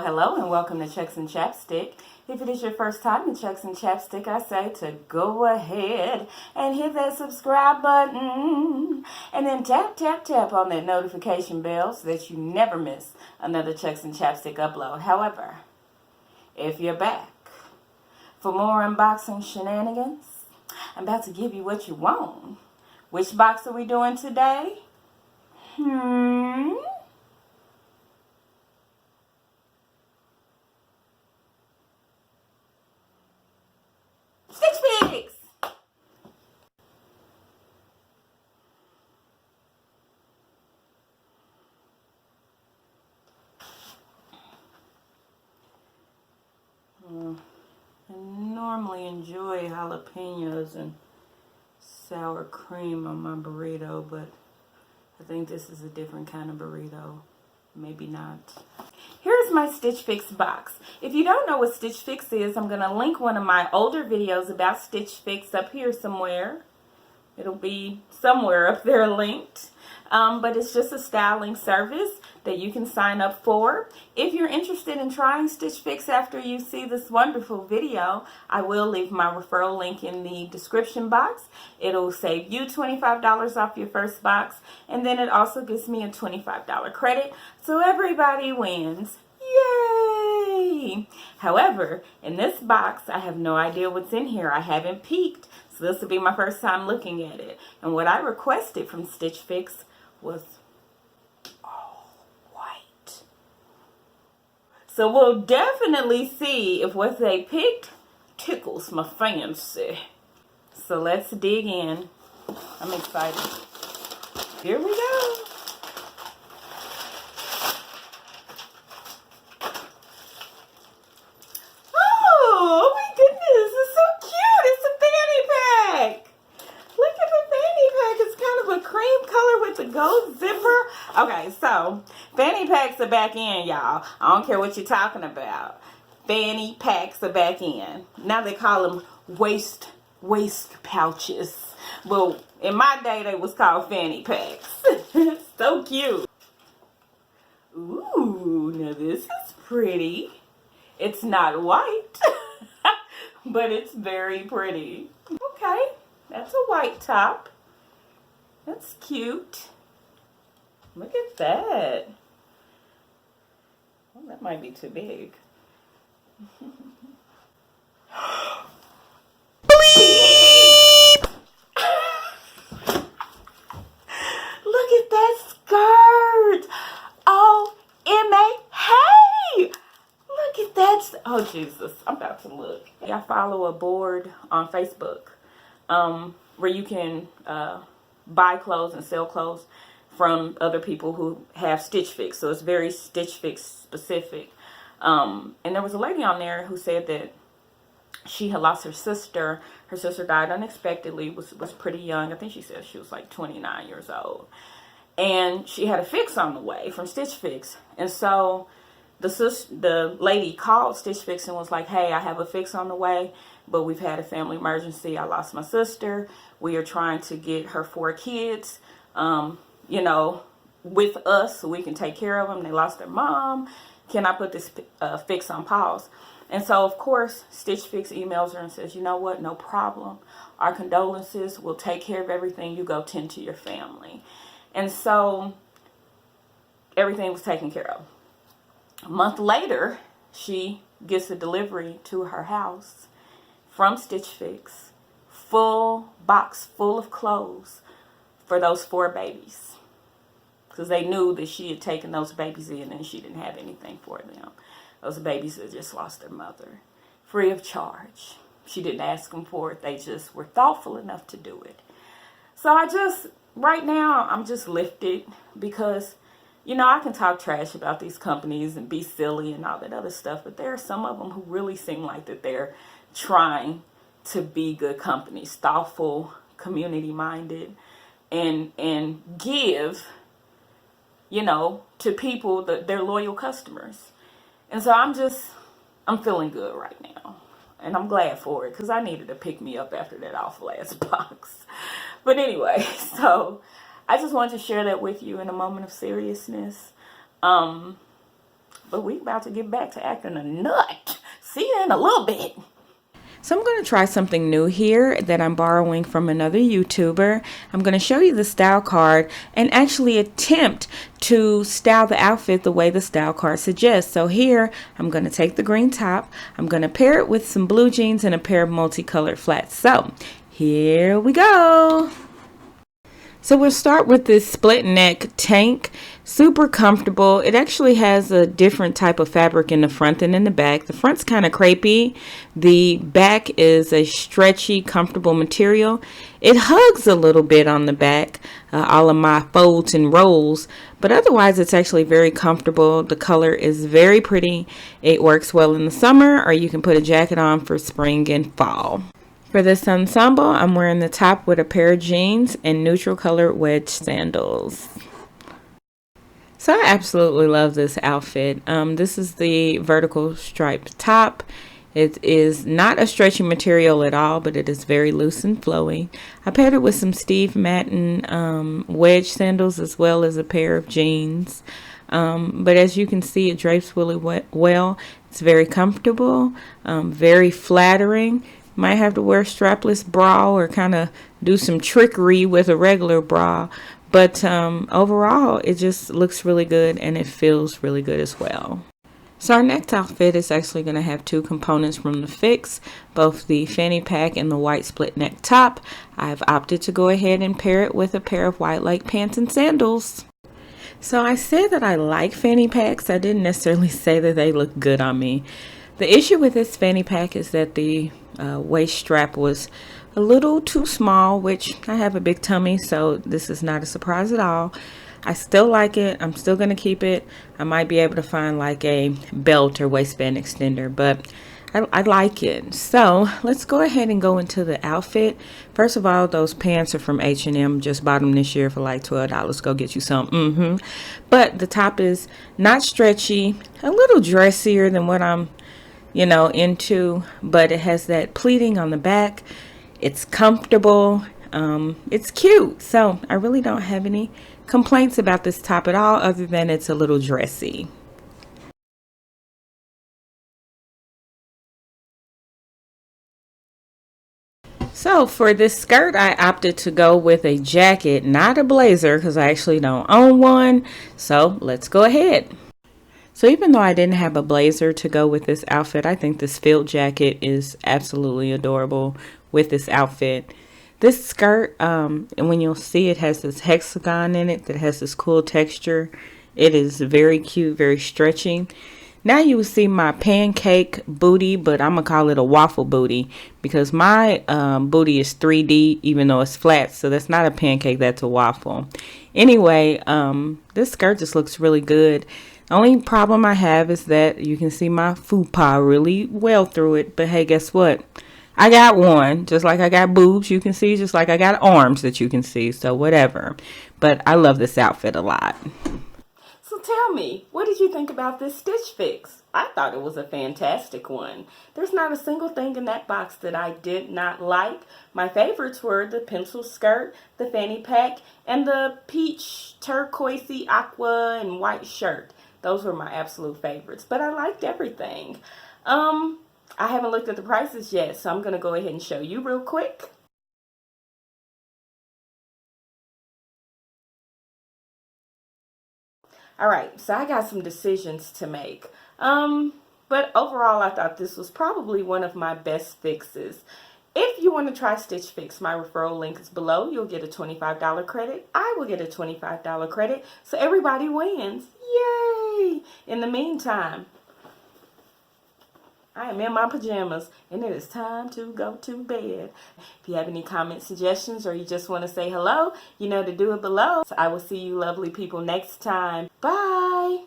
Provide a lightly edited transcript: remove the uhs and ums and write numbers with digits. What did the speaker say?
Hello, and welcome to Chucks and Chapstick. If it is your first time to Chucks and Chapstick, I say to go ahead and hit that subscribe button. And then tap on that notification bell so that you never miss another Chucks and Chapstick upload. However, if you're back for more unboxing shenanigans, I'm about to give you what you want. Which box are we doing today? Stitch Fix! I normally enjoy jalapenos and sour cream on my burrito, but I think this is a different kind of burrito. Maybe not. Here's my Stitch Fix box. If you don't know what Stitch Fix is, I'm going to link one of my older videos about Stitch Fix up here somewhere. It'll be somewhere up there linked. But it's just a styling service that you can sign up for. If you're interested in trying Stitch Fix after you see this wonderful video, I will leave my referral link in the description box. It'll save you $25 off your first box, and then it also gives me a $25 credit, so everybody wins. Yay! However, in this box, I have no idea what's in here. I haven't peeked, so this will be my first time looking at it. And what I requested from Stitch Fix was all white. So we'll definitely see if what they picked tickles my fancy. So let's dig in. I'm excited. Here we go. Oh my goodness, it's so cute. It's a fanny pack. Look at the fanny pack. It's kind of a cream color with the gold zipper. Okay, so fanny packs are back in, y'all. I don't care what you're talking about. Fanny packs are back in. Now they call them waist pouches. Well, in my day, they was called fanny packs. So cute. Ooh, now this is pretty. It's not white, but it's very pretty. Okay, that's a white top. That's cute. Look at that. Well, that might be too big. Look at that skirt. Oh, M.A. Hey! Look at that. Oh, Jesus. I'm about to look. I follow a board on Facebook where you can buy clothes and sell clothes from other people who have Stitch Fix. So it's very Stitch Fix specific. And there was a lady on there who said that she had lost her sister. Her sister died unexpectedly, was pretty young. I think she said she was like 29 years old. And she had a fix on the way from Stitch Fix. And so the lady called Stitch Fix and was like, hey, I have a fix on the way, but we've had a family emergency. I lost my sister. We are trying to get her 4 kids, you know, with us so we can take care of them. They lost their mom. Can I put this fix on pause? And so, of course, Stitch Fix emails her and says, you know what, no problem. Our condolences. We'll take care of everything. You go tend to your family. And so everything was taken care of. A month later, she gets a delivery to her house from Stitch Fix. Full box full of clothes for those 4 babies. Because they knew that she had taken those babies in and she didn't have anything for them. Those babies had just lost their mother. Free of charge. She didn't ask them for it. They just were thoughtful enough to do it. So right now, I'm just lifted because, you know, I can talk trash about these companies and be silly and all that other stuff, but there are some of them who really seem like that they're trying to be good companies, thoughtful, community-minded, and give, you know, to people that they're loyal customers. And so I'm feeling good right now. And I'm glad for it because I needed to pick me up after that awful ass box. But anyway, so I just wanted to share that with you in a moment of seriousness. But we about to get back to acting a nut. See you in a little bit. So I'm going to try something new here that I'm borrowing from another YouTuber. I'm going to show you the style card and actually attempt to style the outfit the way the style card suggests. So here I'm going to take the green top. I'm going to pair it with some blue jeans and a pair of multicolored flats. So here we go. So we'll start with this split neck tank. Super comfortable. It actually has a different type of fabric in the front than in the back. The front's kind of crepey. The back is a stretchy, comfortable material. It hugs a little bit on the back, all of my folds and rolls, but otherwise it's actually very comfortable. The color is very pretty. It works well in the summer, or you can put a jacket on for spring and fall. For this ensemble, I'm wearing the top with a pair of jeans and neutral colored wedge sandals. So I absolutely love this outfit. This is the vertical striped top. It is not a stretchy material at all, but it is very loose and flowy. I paired it with some Steve Madden wedge sandals as well as a pair of jeans. But as you can see, it drapes really well. It's very comfortable, very flattering. Might have to wear a strapless bra or kind of do some trickery with a regular bra. But overall, it just looks really good and it feels really good as well. So our next outfit is actually going to have two components from the Fix, both the fanny pack and the white split neck top. I've opted to go ahead and pair it with a pair of white leg pants and sandals. So I said that I like fanny packs. I didn't necessarily say that they look good on me. The issue with this fanny pack is that the waist strap was a little too small, which I have a big tummy, so this is not a surprise at all. I still like it. I'm still going to keep it. I might be able to find like a belt or waistband extender, but I like it. So let's go ahead and go into the outfit. First of all, those pants are from H&M. Just bought them this year for like $12. Go get you some. But the top is not stretchy, a little dressier than what I'm into, but it has that pleating on the back. It's comfortable. It's cute. So I really don't have any complaints about this top at all, other than it's a little dressy. So for this skirt, I opted to go with a jacket, not a blazer, because I actually don't own one. So let's go ahead. So even though I didn't have a blazer to go with this outfit, I think this field jacket is absolutely adorable with this outfit. This skirt, and when you'll see, it has this hexagon in it that has this cool texture. It is very cute, very stretchy. Now you will see my pancake booty, but I'm going to call it a waffle booty because my booty is 3D even though it's flat. So that's not a pancake, that's a waffle. Anyway, this skirt just looks really good. The only problem I have is that you can see my fupa really well through it. But hey, guess what? I got one, just like I got boobs you can see, just like I got arms that you can see. So whatever. But I love this outfit a lot. So tell me, what did you think about this Stitch Fix? I thought it was a fantastic one. There's not a single thing in that box that I did not like. My favorites were the pencil skirt, the fanny pack, and the peach, turquoisey, aqua, and white shirt. Those were my absolute favorites, but I liked everything. I haven't looked at the prices yet, so I'm going to go ahead and show you real quick. Alright, so I got some decisions to make. But overall, I thought this was probably one of my best fixes. If you want to try Stitch Fix, my referral link is below. You'll get a $25 credit. I will get a $25 credit. So everybody wins. Yay! In the meantime, I am in my pajamas and it is time to go to bed. If you have any comments, suggestions, or you just want to say hello, you know to do it below. So I will see you lovely people next time. Bye!